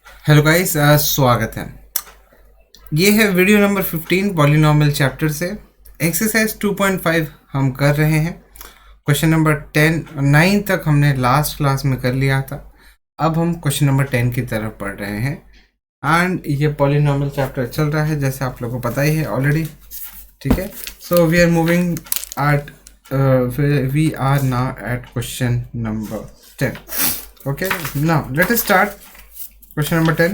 Hello guys, स्वागत है। ये है वीडियो नंबर 15 पॉलिनॉमियल चैप्टर से एक्सरसाइज 2.5 हम कर रहे हैं। क्वेश्चन नंबर 10 9 तक हमने लास्ट क्लास में कर लिया था। अब हम क्वेश्चन नंबर 10 की तरफ पढ़ रहे हैं एंड ये पॉलिनॉमियल चैप्टर चल रहा है जैसे आप लोगों को पता ही है ऑलरेडी। ठीक है, so we are moving at we are now at question number 10। Okay, now let us start question number 10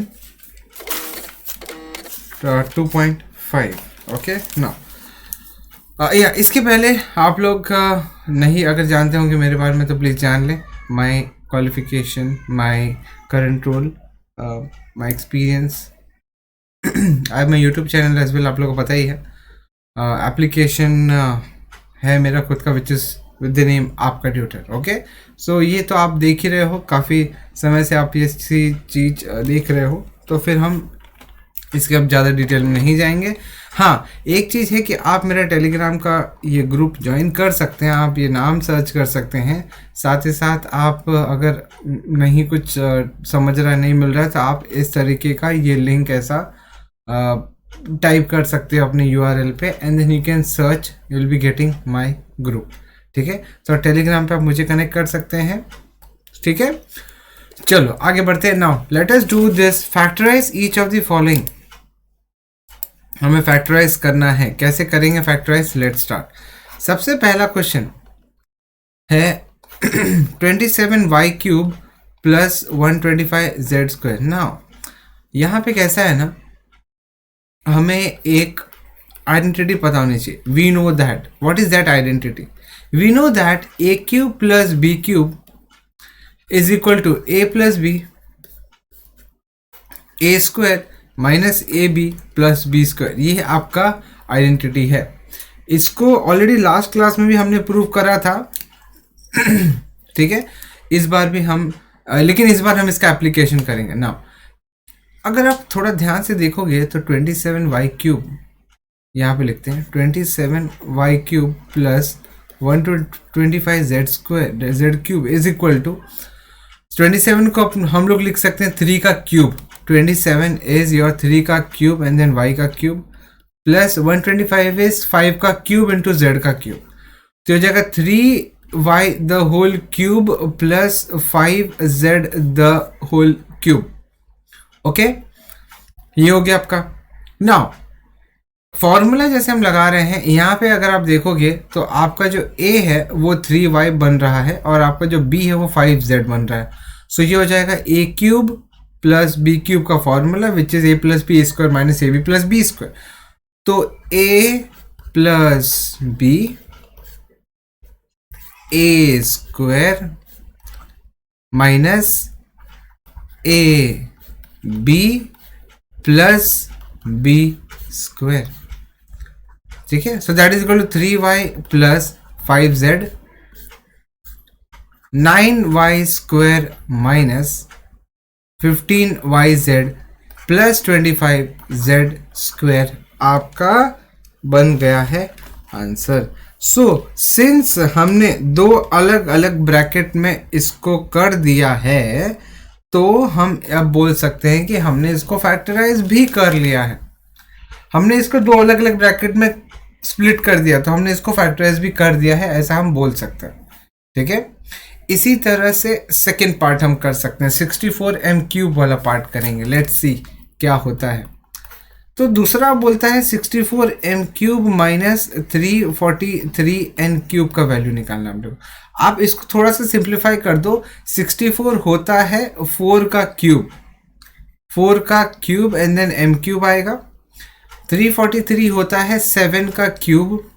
2.5। Okay, now या इसके पहले आप लोग नहीं अगर जानते होंगे मेरे बारे में तो प्लीज़ जान लें। My qualification, my current role, my experience. I my YouTube channel as well, आप लोगों को पता ही है। एप्लीकेशन है मेरा खुद का which is with the name आपका ट्यूटर। ओके, सो ये तो आप देख ही रहे हो, काफ़ी समय से आप ये चीज़ देख रहे हो, तो फिर हम इसके अब ज़्यादा डिटेल में नहीं जाएंगे। हाँ, एक चीज़ है कि आप मेरा टेलीग्राम का ये ग्रुप ज्वाइन कर सकते हैं, आप ये नाम सर्च कर सकते हैं। साथ ही साथ आप अगर नहीं कुछ समझ रहा नहीं मिल रहा है तो आप इस तरीके का ये लिंक ऐसा टाइप कर सकते हो अपने URL पे and then you can search, you will be getting my group. ठीक है, तो टेलीग्राम पे आप मुझे कनेक्ट कर सकते हैं। ठीक है, चलो आगे बढ़ते हैं। Now let us do this, factorise each of the following. हमें फैक्टराइज करना है, कैसे करेंगे फैक्टराइज? Let's start. सबसे पहला क्वेश्चन है 27y cube plus 125z²। Now यहाँ पे कैसा है ना, हमें एक आइडेंटिटी पता होनी चाहिए। We know that, what is that identity? We know that a cube plus b cube is equal to a plus b, a² minus ab plus b²। ये आपका आइडेंटिटी है। इसको ऑलरेडी लास्ट क्लास में भी हमने प्रूव करा था। ठीक है, इस बार भी हम लेकिन इस बार हम इसका एप्लीकेशन करेंगे। नाउ अगर आप थोड़ा ध्यान से देखोगे तो 27y क्यूब यहाँ पे लिखते हैं, 27y cube plus 125z² is equal to 27 को हम लोग लिख सकते हैं 3 का क्यूब। 27 इज योर 3 का क्यूब एंड देन y का क्यूब प्लस 125 इज 5 का क्यूब इंटू z का क्यूब। तो हो जाएगा 3y the whole cube plus 5z the whole cube. Okay, ये हो गया आपका। नाउ फॉर्मूला जैसे हम लगा रहे हैं यहाँ पे अगर आप देखोगे तो आपका जो a है वो 3y बन रहा है और आपका जो b है वो 5z बन रहा है। सो ये हो जाएगा a cube plus b cube का formula which is a plus b square minus ab plus b²। तो a plus b a² minus a b plus b²। ठीक है, so that is equal to 3y plus 5z 9y² minus 15yz plus 25z² आपका बन गया है answer. So since हमने दो अलग अलग ब्रैकेट में इसको कर दिया है तो हम अब बोल सकते हैं कि हमने इसको फैक्टराइज भी कर लिया है। हमने इसको दो अलग अलग ब्रैकेट में स्प्लिट कर दिया तो हमने इसको फैक्टराइज भी कर दिया है, ऐसा हम बोल सकते हैं। ठीक है, इसी तरह से सेकेंड पार्ट हम कर सकते हैं, 64m³ वाला पार्ट करेंगे। लेट्स सी क्या होता है। तो दूसरा बोलता है 64m³ माइनस 343n³ का वैल्यू निकालना हम लोग। आप इसको थोड़ा सा सिंप्लीफाई कर दो। 64 होता है 4 का क्यूब, 4 का क्यूब एंड देन m³ आएगा। 343 होता है 7 का क्यूब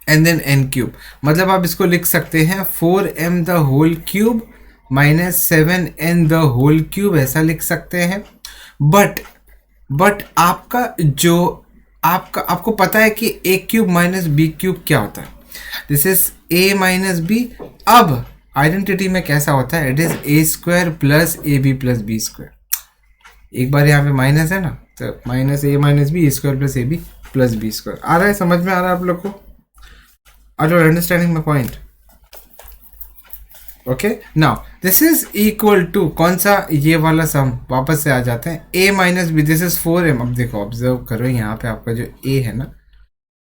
एंड देन n³। मतलब आप इसको लिख सकते हैं 4m the whole cube minus 7n the whole cube, ऐसा लिख सकते हैं। बट आपका जो आपको पता है कि a³ माइनस b³ क्या होता है? This is a minus b। अब आइडेंटिटी में कैसा होता है? It is a² plus ab plus b²। एक बार यहाँ पे माइनस है ना, तो minus a minus b a² plus ab plus b²। आ रहा है, समझ में आ रहा है आप लोग को? Are you understanding my point? Okay now this is equal to कौन सा, ये वाला सम वापस से आ जाते हैं, a minus b, this is 4m। अब देखो ऑब्जर्व करो यहाँ पे आपका जो a है ना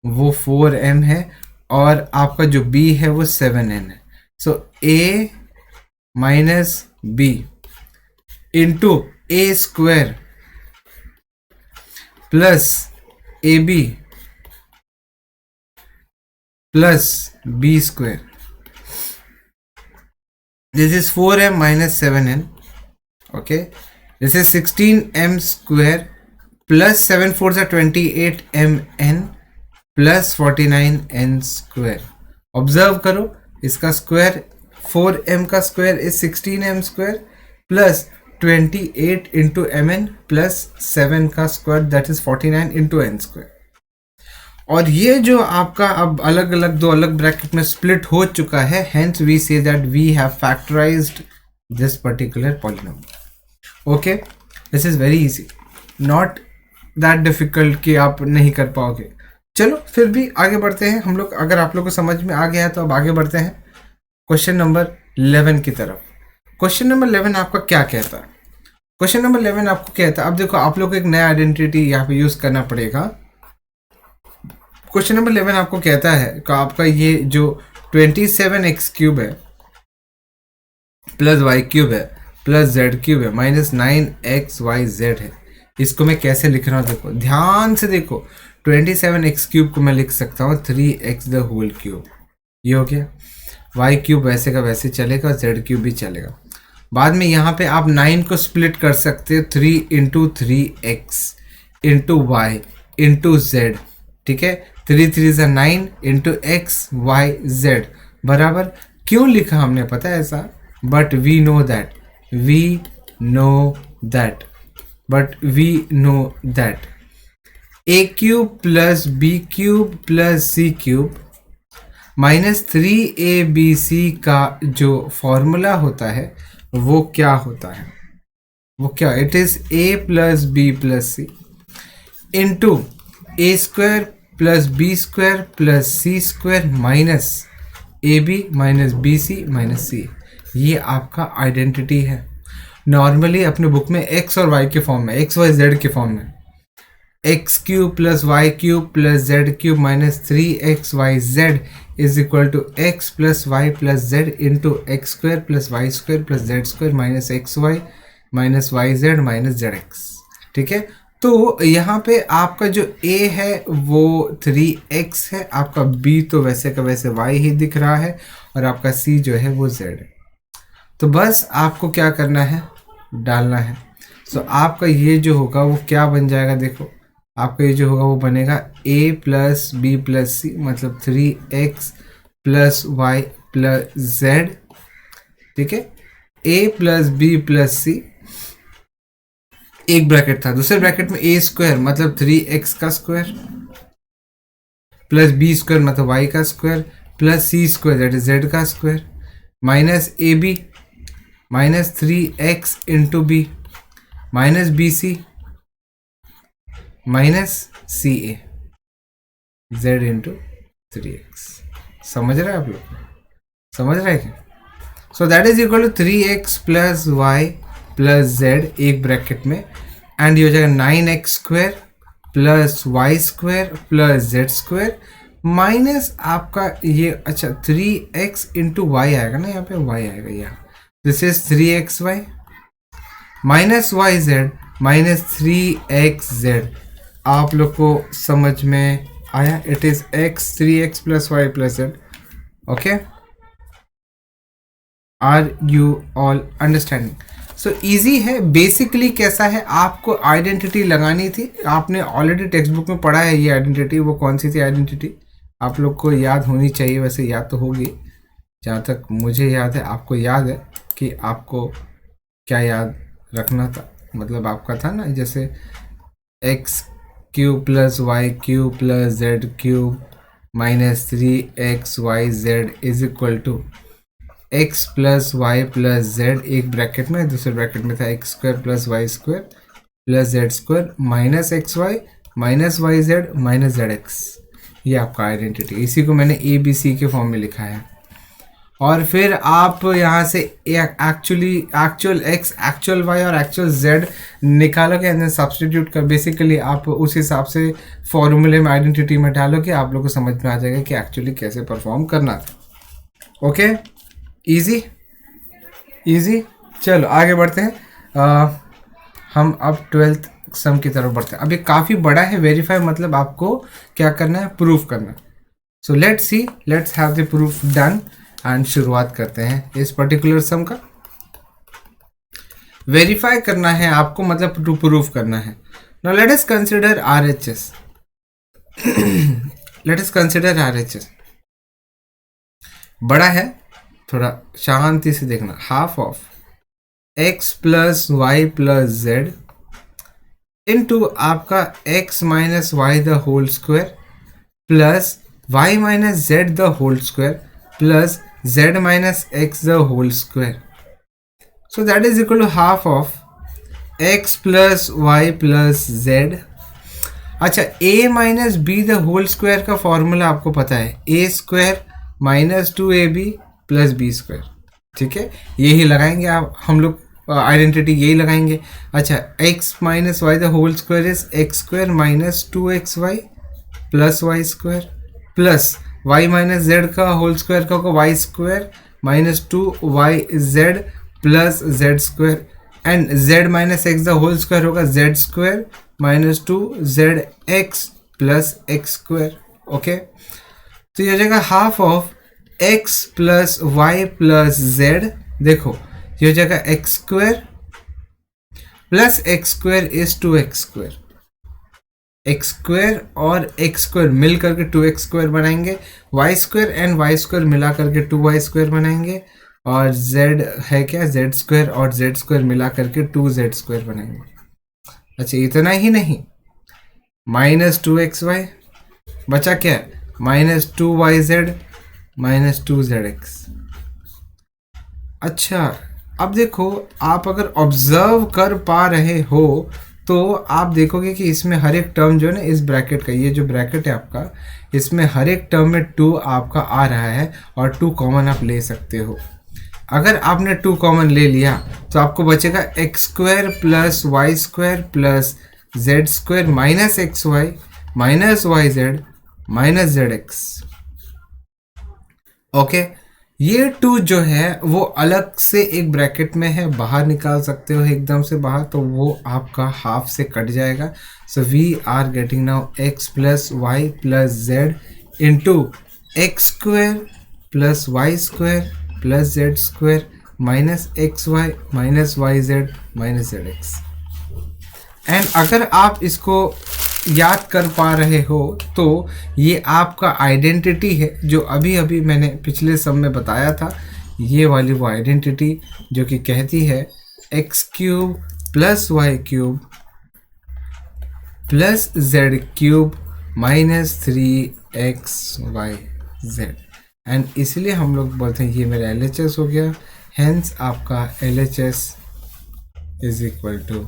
वो 4m है और आपका जो b है वो 7n है। So a minus b into a square plus a b plus B square, this is 4m minus 7n, okay, this is 16m square plus 7 4s are 28mn plus 49n square। Observe करो इसका square, 4m का square is 16m square plus 28 into mn plus 7 का square that is 49 into n square. और ये जो आपका अब अलग अलग दो अलग ब्रैकेट में स्प्लिट हो चुका है, hence we say that we have factorised this particular polynomial. Okay, this is very easy, not that difficult कि आप नहीं कर पाओगे। चलो फिर भी आगे बढ़ते हैं हम लोग, अगर आप लोग को समझ में आ गया है तो अब आगे बढ़ते हैं क्वेश्चन नंबर 11 की तरफ। क्वेश्चन नंबर 11 आपका क्या कहता है? क्वेश्चन नंबर 11 आपको कहता है, अब देखो आप लोग को एक नया आइडेंटिटी यहाँ पे यूज करना पड़ेगा। क्वेश्चन नंबर 11 आपको कहता है कि आपका ये जो 27x क्यूब है प्लस y क्यूब है प्लस z क्यूब है माइनस 9xyz है, इसको मैं कैसे लिख रहा हूँ देखो ध्यान से देखो। 27x क्यूब को मैं लिख सकता हूँ 3x द होल क्यूब, ये हो गया। y क्यूब वैसे का वैसे चलेगा, z क्यूब भी चलेगा। बाद में यहाँ पे आप 9 को स्प्लिट कर सकते हो 3 into 3x into y into z, ठीक है। 3 3 9 इंटू x y z बराबर, क्यों लिखा हमने पता है ऐसा, but we know that a cube plus b cube plus c cube minus 3abc का जो फॉर्मूला होता है वो क्या होता है, वो क्या, it is a plus B plus C into A square plus B square plus C square minus A B minus B C minus C. ये आपका आइडेंटिटी है। नॉर्मली अपने बुक में x और y के फॉर्म में, x y z के form में, x cube plus y cube plus z cube minus 3xyz is equal to x plus Y plus z into x square plus Y square plus Z square minus x y minus y z minus z x, ठीक है। तो यहाँ पे आपका जो a है वो 3x है, आपका b तो वैसे का वैसे y ही दिख रहा है और आपका c जो है वो z है। तो बस आपको क्या करना है, डालना है। सो आपका ये जो होगा वो क्या बन जाएगा, देखो आपका ये जो होगा वो बनेगा a plus B plus c मतलब 3x plus Y plus z, ठीक है। a plus B plus c एक ब्रैकेट था, दूसरे ब्रैकेट में a स्क्वायर मतलब 3x का स्क्वायर प्लस b स्क्वायर मतलब y का square plus c square that is z का square minus A B minus 3x into b minus B C minus c a z into 3x। समझ रहे हैं आप लोग, समझ रहे हैं क्या? So that is equal to 3x plus Y plus z एक ब्रैकेट में एंड ये हो जाएगा 9x square plus Y square plus Z square minus आपका ये अच्छा 3x इंटू वाई आएगा ना, यहाँ पे y आएगा यहाँ, this is 3xy minus y z minus 3xz। आप लोग को समझ में आया? It is x 3x plus Y plus z. Okay, are you all understanding? So easy है। बेसिकली कैसा है, आपको आइडेंटिटी लगानी थी, आपने ऑलरेडी टेक्स्ट बुक में पढ़ा है ये आइडेंटिटी। वो कौन सी थी आइडेंटिटी, आप लोग को याद होनी चाहिए, वैसे याद तो होगी, जहाँ तक मुझे याद है आपको याद है कि आपको क्या याद रखना था। मतलब आपका था ना जैसे x cube plus y cube plus z cube minus 3xyz is equal to x plus Y plus z एक ब्रैकेट में, दूसरे ब्रैकेट में था x square plus Y square plus Z square minus x y minus y z minus z x. ये आपका identity, इसी को मैंने ए बी सी के फॉर्म में लिखा है। और फिर आप यहाँ से एक्चुअल x, एक्चुअल y और एक्चुअल z निकालोगे एंड देन सब्सटीट्यूट कर, बेसिकली आप उस हिसाब से फॉर्मूले में, आइडेंटिटी में डालोगे, आप लोग को समझ में आ जाएगा कि एक्चुअली कैसे परफॉर्म करना था। Okay, easy easy. चलो आगे बढ़ते हैं। हम अब 12th सम की तरफ बढ़ते हैं। अब ये काफ़ी बड़ा है। वेरीफाई मतलब आपको क्या करना है, प्रूफ करना है। So let's see, let's have the proof done and शुरुआत करते हैं इस पर्टिकुलर सम का। वेरीफाई करना है आपको, मतलब टू प्रूफ करना है। Now let us consider RHS। Let us consider RHS। बड़ा है, थोड़ा शांति से देखना। Half of x plus Y plus z into आपका x minus Y the whole square plus y minus z the whole square plus z minus x the whole square. So that is equal to half of x plus Y plus z. अच्छा, a minus b the whole square का formula आपको पता है, a square minus 2ab plus B square. ठीक है, यही लगाएंगे आप, हम लोग आइडेंटिटी यही लगाएंगे। अच्छा, x minus Y the whole square is X square minus 2xy plus Y square plus y minus Z का होल स्क्वायर का होगा Y square minus 2yz plus Z square and z minus X the whole square होगा Z square minus 2zx plus X square. Okay, तो ये हो जाएगा half of x plus Y plus Z. देखो ये हो जाएगा X square plus X square is 2x square. X square और एक्स स्क्वायर मिल करके 2x स्क्वायर बनाएंगे, y square and y square मिला करके 2y स्क्वायर बनाएंगे, और z है क्या, z स्क्वायर और z स्क्वायर मिला करके 2z स्क्वायर बनाएंगे। अच्छा, इतना ही नहीं, माइनस 2xy बचा क्या, माइनस 2yz माइनस 2zx। अच्छा, अब देखो, आप अगर ऑब्जर्व कर पा रहे हो तो आप देखोगे कि इसमें हर एक टर्म जो है ना, इस ब्रैकेट का, ये जो ब्रैकेट है आपका, इसमें हर एक टर्म में 2 आपका आ रहा है और 2 कॉमन आप ले सकते हो। अगर आपने 2 कॉमन ले लिया तो आपको बचेगा x square plus Y square plus Z square minus x y minus y z minus z x. Okay, ये 2 जो है वो अलग से एक ब्रैकेट में है, बाहर निकाल सकते हो एकदम से बाहर, तो वो आपका हाफ से कट जाएगा। So we are getting now x plus Y plus z into x square plus Y square plus Z square minus x y minus y z minus z x. And अगर आप इसको याद कर पा रहे हो तो ये आपका आइडेंटिटी है जो अभी अभी मैंने पिछले सब में बताया था। ये वाली वो आइडेंटिटी जो कि कहती है x cube plus y cube plus z cube minus 3xyz। And इसलिए हम लोग बोलते हैं ये मेरा LHS हो गया। हेंस आपका LHS is equal to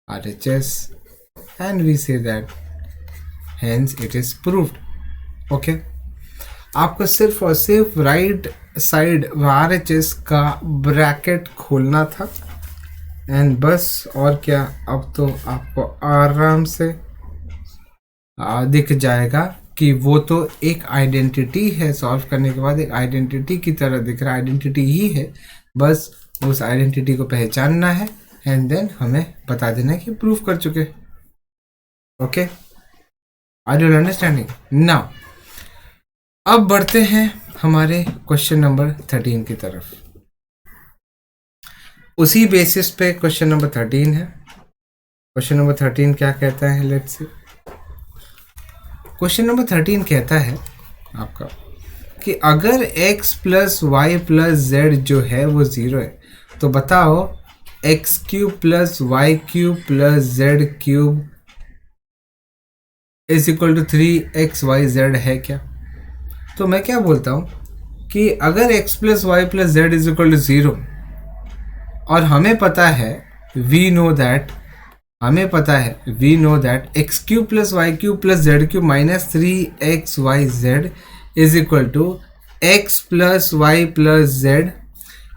RHS and we say that hence it is proved. Okay, आपको सिर्फ और सिर्फ राइट साइड RHS का ब्रैकेट खोलना था एंड बस, और क्या, अब तो आपको आराम से दिख जाएगा कि वो तो एक आइडेंटिटी है। सॉल्व करने के बाद एक आइडेंटिटी की तरह दिख रहा है, आइडेंटिटी ही है, बस उस आइडेंटिटी को पहचानना है एंड देन हमें बता देना है कि प्रूफ कर चुके। Okay, are you understanding now? अब बढ़ते हैं हमारे क्वेश्चन नंबर 13 की तरफ। उसी बेसिस पे क्वेश्चन नंबर 13 है। क्वेश्चन नंबर 13 क्या कहता है, लेट्स सी। क्वेश्चन नंबर 13 कहता है आपका कि अगर x plus Y plus z जो है वो 0 है तो बताओ x cube plus y cube plus z cube is equal to 3xyz है क्या? तो मैं क्या बोलता हूँ कि अगर x plus Y plus z is equal to 0 और हमें पता है we know that x cube plus y cube plus z cube minus 3xyz is equal to x plus Y plus z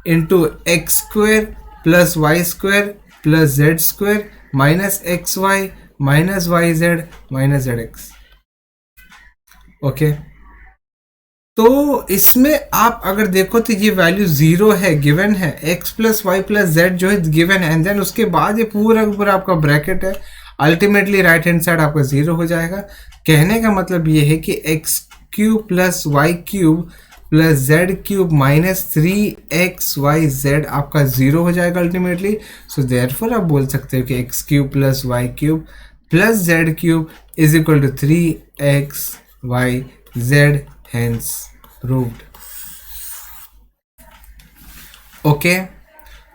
into x square plus Y square plus Z square minus x y minus y z minus z x. Okay, तो इसमें आप अगर देखो तो ये value zero है, given है, x plus Y plus z जो है गिवन है, एंड देन उसके बाद ये पूरा पूरा आपका ब्रैकेट है, अल्टीमेटली राइट हैंड साइड आपका जीरो हो जाएगा। कहने का मतलब ये है कि x cube plus y cube plus z cube minus 3xyz आपका जीरो हो जाएगा अल्टीमेटली। सो देयरफॉर आप बोल सकते हो कि x cube plus y cube plus z cube is equal to 3xyz, hence proved। Okay,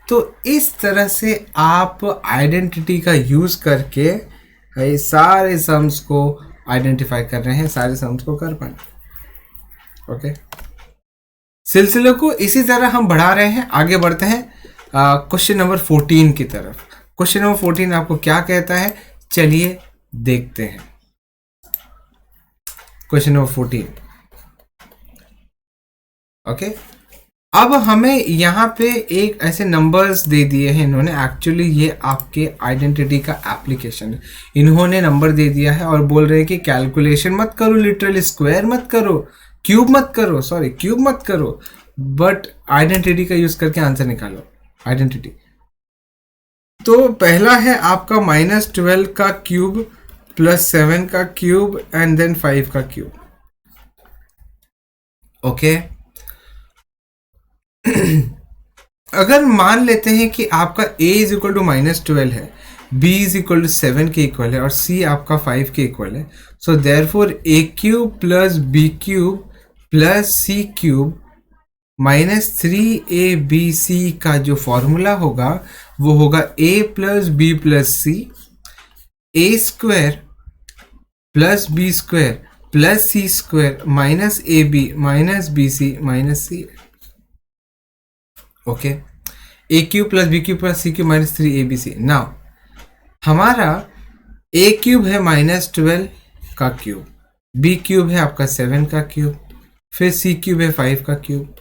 तो इस तरह से आप आइडेंटिटी का यूज करके ये सारे सम्स को आइडेंटिफाई कर रहे हैं, सारे सम्स को कर पाए। ओके, सिलसिले को इसी तरह हम बढ़ा रहे हैं, आगे बढ़ते हैं क्वेश्चन नंबर 14 की तरफ। क्वेश्चन नंबर 14 आपको क्या कहता है, चलिए देखते हैं। Question number 14। ओके, अब हमें यहाँ पे एक ऐसे नंबर्स दे दिए हैं इन्होंने, एक्चुअली ये आपके आइडेंटिटी का एप्लीकेशन है। इन्होंने नंबर दे दिया है और बोल रहे हैं कि कैलकुलेशन मत करो, लिटरली स्क्वायर मत करो, क्यूब मत करो, सॉरी क्यूब मत करो, बट आइडेंटिटी का यूज करके आंसर निकालो। आइडेंटिटी तो पहला है आपका -12 का क्यूब प्लस 7 का क्यूब एंड देन 5 का क्यूब। ओके, अगर मान लेते हैं कि आपका a इज इक्वल टू -12 है, b इज इक्वल टू 7 के इक्वल है और c आपका 5 के इक्वल है, so therefore a cube plus b cube plus c cube -3abc का जो फॉर्मूला होगा वो होगा a plus b plus c, a square plus b square plus c square minus ab minus bc minus c। Okay, a cube plus b cube plus c cube minus 3abc। Now हमारा a cube है -12 का cube, B cube है आपका 7 का cube, फिर सी cube है 5 का cube,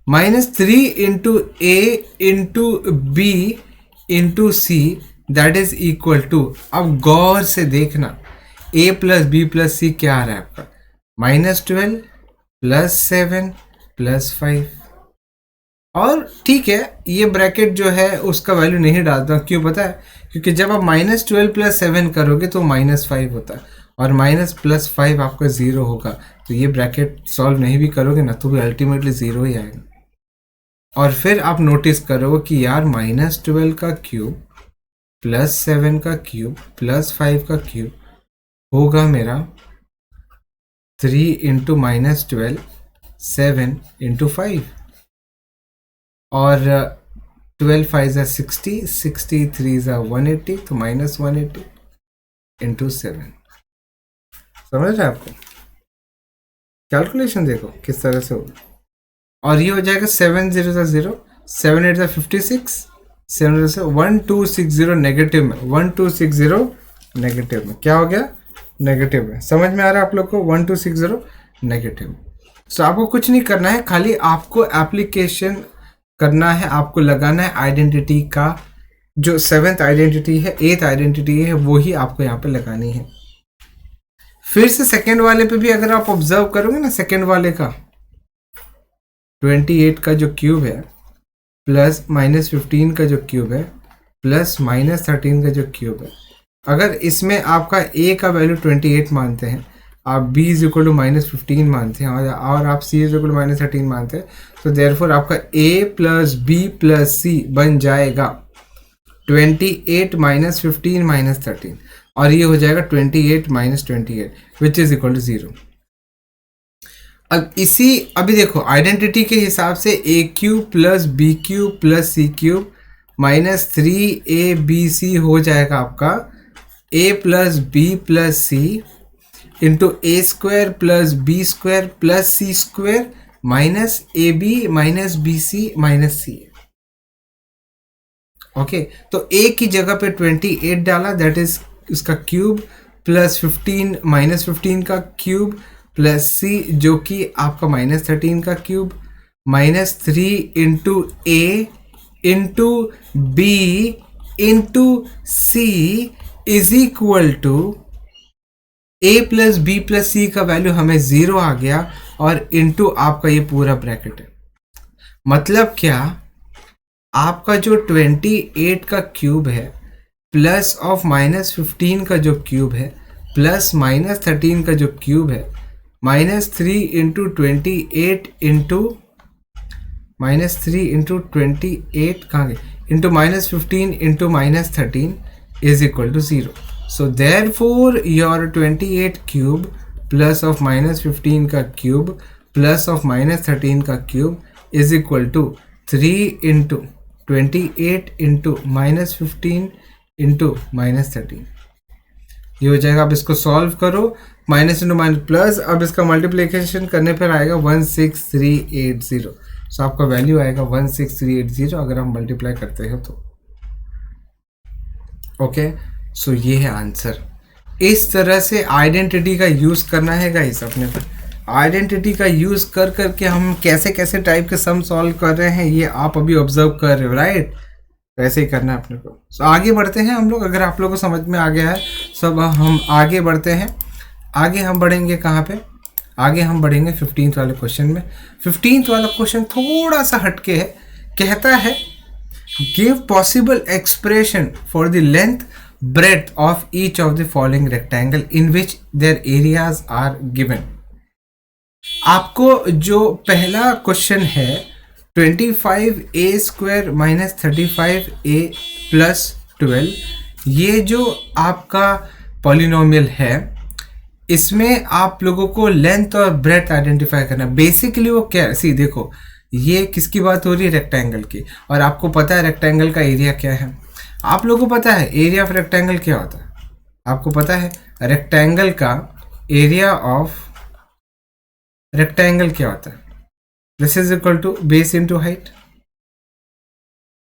-3 into A into B into c that is equal to, अब गौर से देखना, a plus B plus c क्या आ रहा है आपका, -12 प्लस 7 प्लस 5। और ठीक है, ये ब्रैकेट जो है उसका वैल्यू नहीं डालता, क्यों पता है, क्योंकि जब आप -12 प्लस 7 करोगे तो -5 होता है और माइनस प्लस 5 आपका 0 होगा, तो ये ब्रैकेट सॉल्व नहीं भी करोगे ना तो भी अल्टीमेटली 0 ही आएगा। और फिर आप नोटिस करोगे कि यार -12 का क्यूब प्लस 7 का क्यूब प्लस 5 का क्यूब होगा मेरा 3 इंटू -12 7 इंटू 5 और 12 5 ज़ा 60, 63 ज़ा 180, तो -180 इंटू 7। समझ रहे आपको, कैलकुलेशन देखो किस तरह से होगा। और ये हो जाएगा 7 0 ज़ा 0, 7 8 ज़ा 56, 7 0 से 1260 नेगेटिव में, 1260 नेगेटिव में क्या हो गया, नेगेटिव में। समझ में आ रहा है आप लोग को, 1260 नेगेटिव। सो आपको कुछ नहीं करना है, खाली आपको एप्लीकेशन करना है, आपको लगाना है आइडेंटिटी का, जो 7th आइडेंटिटी है, 8th आइडेंटिटी है, वो ही आपको यहाँ पे लगानी है। फिर से सेकेंड वाले पे भी अगर आप ऑब्जर्व करोगे ना, सेकेंड वाले का 28 का जो क्यूब है प्लस -15 का जो क्यूब है प्लस -13 का जो क्यूब है, अगर इसमें आपका a का वैल्यू 28 मानते हैं, आप b इज इक्वल टू -15 मानते हैं और आप c इज इक्वल टू -13 मानते हैं, तो देयरफॉर आपका a plus b plus c बन जाएगा 28 -15 -13 और ये हो जाएगा 28 -28 विच इज इक्वल टू 0। अब अभी देखो आइडेंटिटी के हिसाब से a cube plus b cube plus c cube -3abc हो जाएगा आपका a plus b plus c into A square plus B square plus C square minus A B minus B C minus c. Okay, तो a की जगह पे 28 डाला, that is इसका cube plus 15 -15 का क्यूब प्लस सी जो कि आपका -13 का cube, -3 into A into B into C is equal to A plus B plus C का वैल्यू हमें 0 आ गया और इंटू आपका ये पूरा ब्रैकेट है। मतलब क्या, आपका जो 28 का क्यूब है प्लस ऑफ -15 का जो क्यूब है प्लस -13 का जो क्यूब है, -3 इंटू 28 इंटू -3 इंटू 28 कहाँ गए, into -15 into -13 is equal to 0। So therefore your 28 cube plus of -15 का क्यूब प्लस ऑफ -13 का cube is equal to 3 into 28 into -15 into -13। ये हो जाएगा। अब इसको सॉल्व करो, माइनस इंटू माइनस प्लस, अब इसका मल्टीप्लिकेशन करने पर आएगा 16380। सो आपका वैल्यू आएगा 16380 अगर हम मल्टीप्लाई करते हो तो। ओके, सो ये है आंसर। इस तरह से आइडेंटिटी का यूज़ करना है गाइस अपने को। आइडेंटिटी का यूज़ कर करके हम कैसे कैसे टाइप के सम सॉल्व कर रहे हैं ये आप अभी ऑब्जर्व कर रहे हो, राइट? वैसे ही करना है अपने को। सो आगे बढ़ते हैं हम लोग। अगर आप लोगों को समझ में आ गया है सब, हम आगे बढ़ते हैं। आगे हम बढ़ेंगे कहाँ पे? आगे हम बढ़ेंगे 15th वाले क्वेश्चन में। 15th वाला क्वेश्चन थोड़ा सा हटके है। कहता है give possible expression for the length breadth of each of the following rectangle in which their areas are given। आपको जो पहला क्वेश्चन है 25a² माइनस 35a प्लस 12, ये जो आपका पॉलिनोमियल है इसमें आप लोगों को लेंथ और ब्रेथ आइडेंटिफाई करना। बेसिकली वो क्या है, सी देखो, ये किसकी बात हो रही है? रेक्टेंगल की। और आपको पता है रेक्टेंगल का एरिया क्या है? आप लोगों को पता है एरिया ऑफ रेक्टेंगल क्या होता है? आपको पता है रेक्टेंगल का एरिया ऑफ रेक्टेंगल क्या होता है? This is equal to base into height,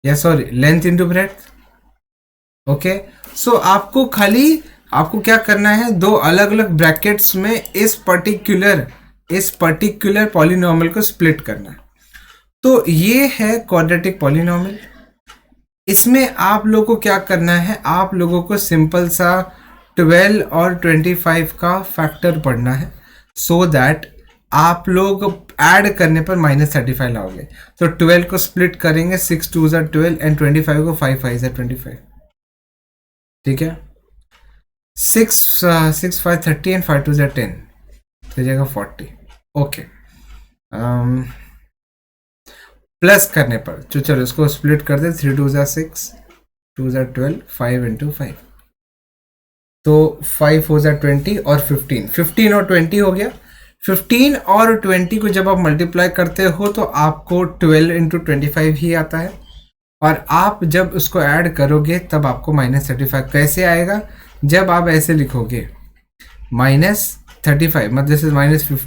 या sorry length into breadth. Okay, so आपको क्या करना है, दो अलग अलग ब्रैकेट्स में इस पर्टिकुलर पॉलिनोमियल को स्प्लिट करना है। तो ये है क्वाड्रेटिक पॉलिनोमियल। इसमें आप लोगों को क्या करना है, आप लोगों को सिंपल सा 12 और 25 का फैक्टर पढ़ना है, सो दैट आप लोग ऐड करने पर -35 लाओगे। तो 12 को स्प्लिट करेंगे, 6 2 are 12 एंड 25 को 5 5 are 25। ठीक है, 6 5 30 एंड 5 2 are 10, तो जाएगा 40। ओके, प्लस करने पर तो चलो इसको स्प्लिट कर दे, 3 2 are 6 2 are 12 5 into 5, तो 5 4 are 20 और 15 और 20 हो गया। 15 और 20 को जब आप मल्टीप्लाई करते हो तो आपको 12 into 25 ही आता है, और आप जब उसको ऐड करोगे तब आपको -35 कैसे आएगा? जब आप ऐसे लिखोगे -35 मतलब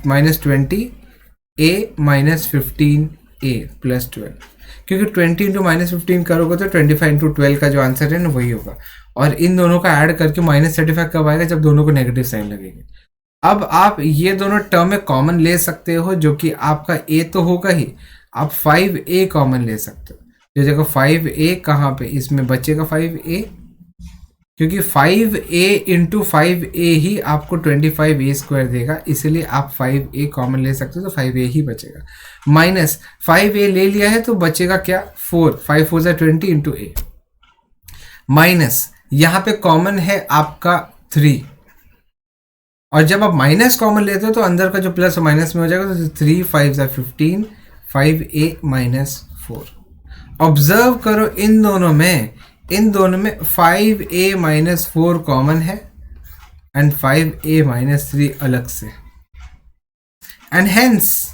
-20a माइनस 15a प्लस 12, क्योंकि 20 इंटू -15 करोगे तो 25 इंटू 12 का जो आंसर है ना वही होगा। और इन दोनों का ऐड करके -35 कब आएगा? जब दोनों को नेगेटिव साइन लगेगी। अब आप ये दोनों टर्म में कॉमन ले सकते हो, जो कि आपका a तो होगा ही, आप 5a कॉमन ले सकते हो। जो जगह 5a कहाँ पे, इसमें बचेगा 5a, क्योंकि 5a इंटू 5a ही आपको 25a² देगा, इसलिए आप 5a कॉमन ले सकते हो, तो 5a ही बचेगा। माइनस 5a ले लिया है तो बचेगा क्या? 4 5 4 are 20 इंटू a, माइनस यहाँ पे कॉमन है आपका 3, और जब आप माइनस कॉमन लेते हो तो अंदर का जो प्लस और माइनस में हो जाएगा, तो 3 5 are 15 5a माइनस 4। ऑब्जर्व करो इन दोनों में 5a माइनस 4 कॉमन है एंड 5a माइनस 3 अलग से, and hence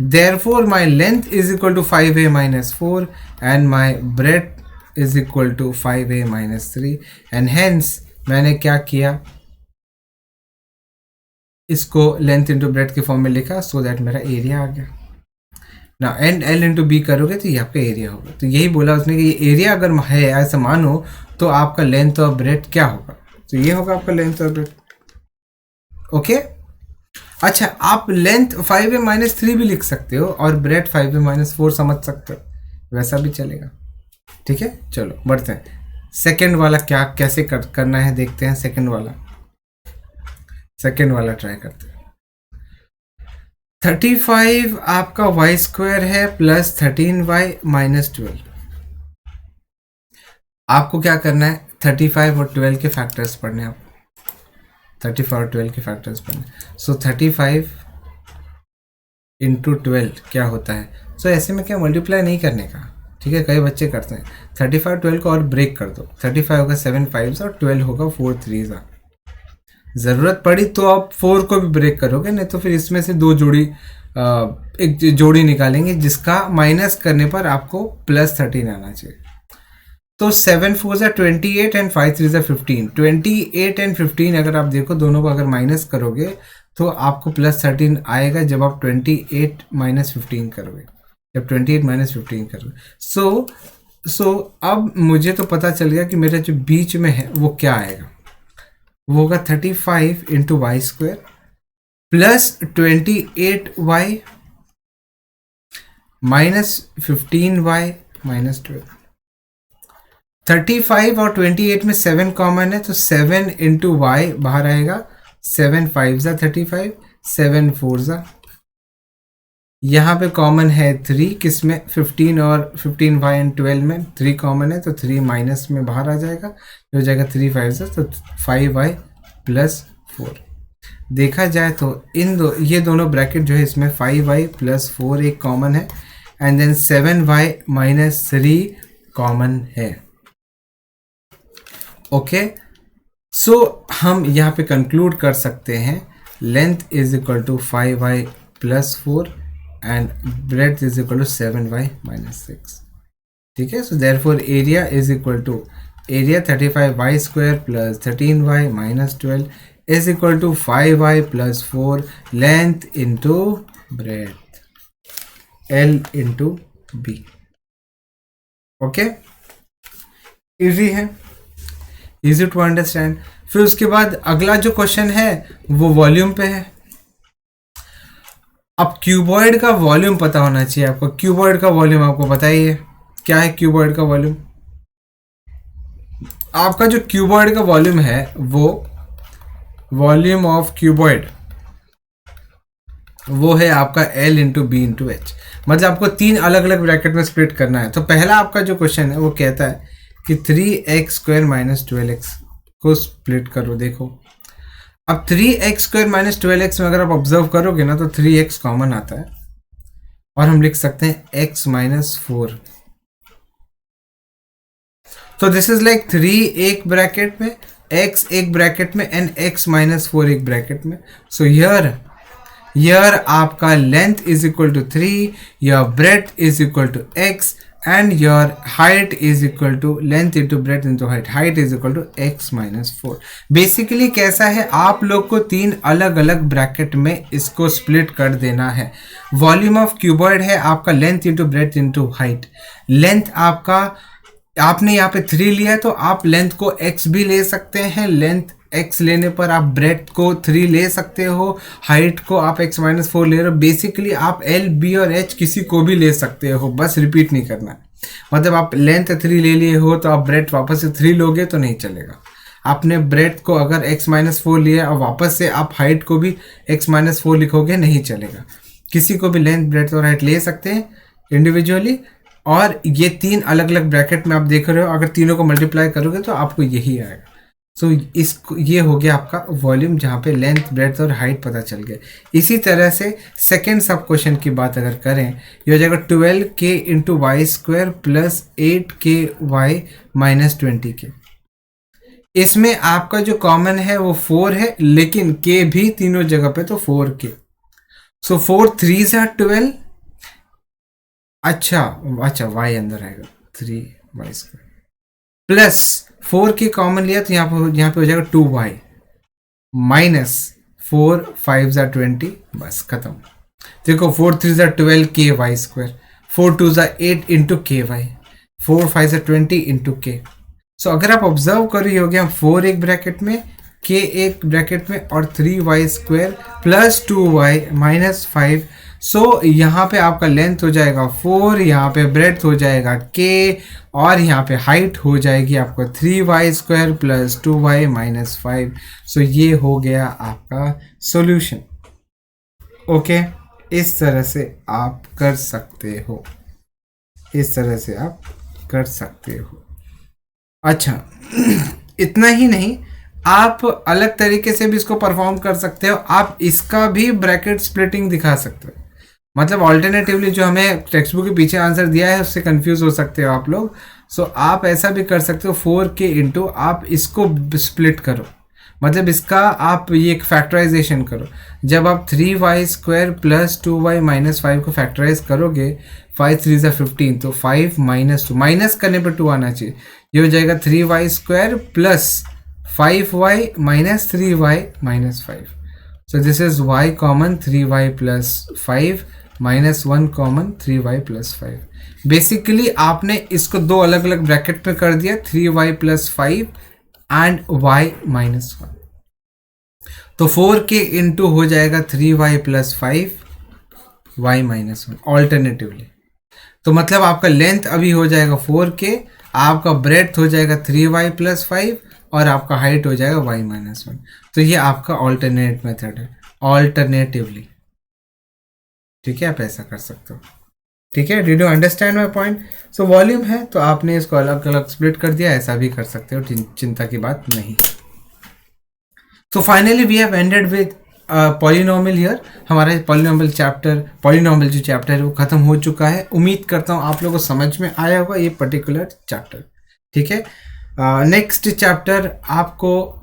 therefore my length is equal to 5a minus 4 and my breadth is equal to 5a minus 3, and hence मैंने क्या किया, इसको लेंथ इंटू ब्रेड्थ के फॉर्म में लिखा, सो दैट मेरा एरिया आ गया ना। एंड एल इंटू बी करोगे तो ये आपका एरिया होगा। तो यही बोला उसने कि ये एरिया अगर है ऐसा मानो तो आपका लेंथ और ब्रेड्थ क्या होगा, तो ये होगा आपका लेंथ और ब्रेड्थ। ओके, अच्छा, आप लेंथ 5a-3 भी लिख सकते हो और ब्रेड 5a-4 समझ सकते हो, वैसा भी चलेगा। ठीक है, चलो बढ़ते हैं। सेकंड वाला क्या कैसे करना है देखते हैं। सेकंड वाला ट्राई करते हैं। 35 आपका वाई स्क्वायर है प्लस 13y-12। आपको क्या करना है, 35 और 12 के फैक्टर्स पढ़ने हैं आपको। 35 और 12 के फैक्टर्स पढ़ने। सो 35 इंटू 12 क्या होता है। सो ऐसे में क्या मल्टीप्लाई नहीं करने का, ठीक है, कई बच्चे करते हैं। 35 12 को और ब्रेक कर दो। 35 होगा 7 5 और 12 होगा 4 3। ज़रूरत पड़ी तो आप 4 को भी ब्रेक करोगे, नहीं तो फिर इसमें से दो जोड़ी एक जोड़ी निकालेंगे जिसका माइनस करने पर आपको प्लस 13 आना चाहिए। तो 7 4 28 एंड 5 3 15। 28 एंड 15 अगर आप देखो दोनों को अगर माइनस करोगे तो आपको प्लस 13 आएगा जब आप 28 माइनस 15 करोगे, जब 28 माइनस 15 करोगे। सो अब मुझे तो पता चल गया कि मेरा जो बीच में है वो क्या आएगा, वो होगा 35 into y square plus 28y minus 15y minus 12। 35 और 28 में 7 कॉमन है तो 7 इंटू वाई बाहर आएगा। 7 5 35, 7 4 यहाँ पे कॉमन है 3, किसमें 15 और 15y एंड 12 में 3 कॉमन है तो 3 माइनस में बाहर आ जाएगा, हो जाएगा 3 5 तो 5y प्लस 4। देखा जाए तो ये दोनों ब्रैकेट जो है इसमें 5y प्लस 4 एक कॉमन है and then 7y minus 3 common है। ओके, सो हम यहाँ पे कंक्लूड कर सकते हैं length is equal to 5y plus 4 and breadth is equal to 7y minus 6। ठीक है, so therefore area is equal to area 35y square plus 13y minus 12 is equal to 5y plus 4 length into breadth, L into B। Okay, easy है, easy to understand. फिर उसके बाद अगला जो question है वो वॉल्यूम पे है। अब क्यूबॉइड का वॉल्यूम पता होना चाहिए आपको। क्यूबॉइड का वॉल्यूम आपको बताइए क्या है। क्यूबॉइड का वॉल्यूम, आपका जो क्यूबॉइड का वॉल्यूम है वो वॉल्यूम ऑफ क्यूबॉइड वो है आपका L into B into H. मतलब आपको 3 अलग अलग ब्रैकेट में स्प्लिट करना है। तो पहला आपका जो क्वेश्चन है वो कहता है कि 3x स्क्वायर माइनस 12x को स्प्लिट करो। देखो अब 3x स्क्वायर माइनस 12x में अगर आप ऑब्जर्व करोगे ना तो 3x कॉमन आता है और हम लिख सकते हैं x माइनस 4। तो दिस इज लाइक 3 एक ब्रैकेट में, x एक ब्रैकेट में एंड x माइनस 4 एक ब्रैकेट में। सो हियर आपका length is equal to 3, your breadth is equal to x and your height is equal to length into breadth into height is equal to x minus 4। Basically कैसा है, आप लोग को 3 अलग अलग ब्रैकेट में इसको स्प्लिट कर देना है। वॉल्यूम ऑफ क्यूबॉइड है आपका length into breadth into height. Length आपका आपने यहाँ पे 3 लिया है तो आप लेंथ को x भी ले सकते हैं, लेंथ x लेने पर आप ब्रेड्थ को 3 ले सकते हो, हाइट को आप x माइनस 4 ले रहे हो। बेसिकली आप L B और H किसी को भी ले सकते हो, बस रिपीट नहीं करना है। मतलब आप लेंथ 3 ले लिए हो तो आप ब्रेड्थ वापस से 3 लोगे तो नहीं चलेगा। आपने ब्रेड्थ को अगर x माइनस 4 लिया और वापस से आप हाइट को भी x माइनस 4 लिखोगे, नहीं चलेगा। किसी को भी लेंथ ब्रेड्थ और हाइट ले सकते हैं इंडिविजुअली। और ये 3 अलग अलग ब्रैकेट में आप देख रहे हो, अगर तीनों को मल्टीप्लाई करोगे तो आपको यही आएगा। सो इसको ये हो गया आपका वॉल्यूम, जहाँ पे लेंथ ब्रेड्थ और हाइट पता चल गया। इसी तरह से सेकेंड सब क्वेश्चन की बात अगर करें, ये हो जाएगा 12k into y square plus 8k y minus 20k। इसमें आपका जो कॉमन है वो 4 है, लेकिन k भी तीनों जगह पे तो 4k। सो 4 3 12। अच्छा y अंदर आएगा 3y square plus 4k common लिया तो यहाँ पे हो जाएगा 2y माइनस 4 5 20। बस खत्म। देखो 4 3 12k वाई स्क्वायर, 4 2 8 इंटू के वाई, 4 5 20 इंटू के। सो अगर आप ऑब्जर्व कर रही हो गया 4 एक ब्रैकेट में के एक ब्रैकेट में और 3y² प्लस 2y माइनस 5। सो यहाँ पे आपका लेंथ हो जाएगा 4, यहाँ पे ब्रेड्थ हो जाएगा k, और यहाँ पे हाइट हो जाएगी आपका 3y² प्लस 2y माइनस 5। सो ये हो गया आपका सॉल्यूशन। ओके, इस तरह से आप कर सकते हो, इस तरह से आप कर सकते हो। अच्छा इतना ही नहीं, आप अलग तरीके से भी इसको परफॉर्म कर सकते हो। आप इसका भी ब्रैकेट स्प्लिटिंग दिखा सकते हो, मतलब ऑल्टरनेटिवली जो हमें टेक्स्ट बुक के पीछे आंसर दिया है उससे कंफ्यूज हो सकते हो आप लोग। सो आप ऐसा भी कर सकते हो 4k इंटू आप इसको स्प्लिट करो, मतलब इसका आप ये एक फैक्टराइजेशन करो। जब आप 3y² प्लस 2y माइनस 5 को फैक्टराइज करोगे, 5 3 ज़ा 15, तो 5 माइनस 2, माइनस करने पर 2 आना चाहिए। ये हो जाएगा 3y² plus 5y minus 3y minus 5। So this is y common 3y plus 5 minus 1 common 3y plus 5। Basically आपने इसको दो अलग अलग ब्रैकेट में कर दिया, 3y plus 5 and y minus 1। तो 4k इंटू हो जाएगा 3y plus 5 y minus 1 alternatively. तो मतलब आपका लेंथ अभी हो जाएगा 4k, आपका ब्रेड्थ हो जाएगा 3y प्लस 5 और आपका हाइट हो जाएगा y माइनस 1। तो ये आपका ऑल्टरनेट मेथड है, ऑल्टरनेटिवली। ठीक है, आप ऐसा कर सकते हो। ठीक है, did you understand my point? So volume है तो आपने इसको अलग अलग स्प्लिट कर दिया, ऐसा भी कर सकते हो, चिंता की बात नहीं। So finally we have ended with polynomial here. हमारा पॉलिनोमियल चैप्टर, पॉलिनोमियल जो चैप्टर है वो खत्म हो चुका है। उम्मीद करता हूँ आप लोगों को समझ में आया होगा ये पर्टिकुलर चैप्टर। ठीक है, नेक्स्ट चैप्टर आपको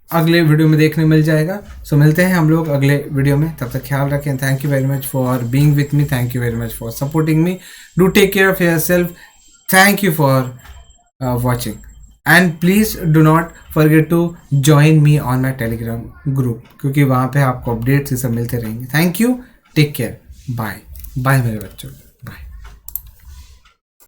अगले वीडियो में देखने मिल जाएगा। सो मिलते हैं हम लोग अगले वीडियो में, तब तक ख्याल रखें। Thank you very much for being with me, thank you very much for supporting me, do take care of yourself, thank you for watching and please do not forget to join me on my Telegram group, क्योंकि वहाँ पे आपको updates ये सब मिलते रहेंगे। Thank you, take care, bye bye मेरे बच्चों।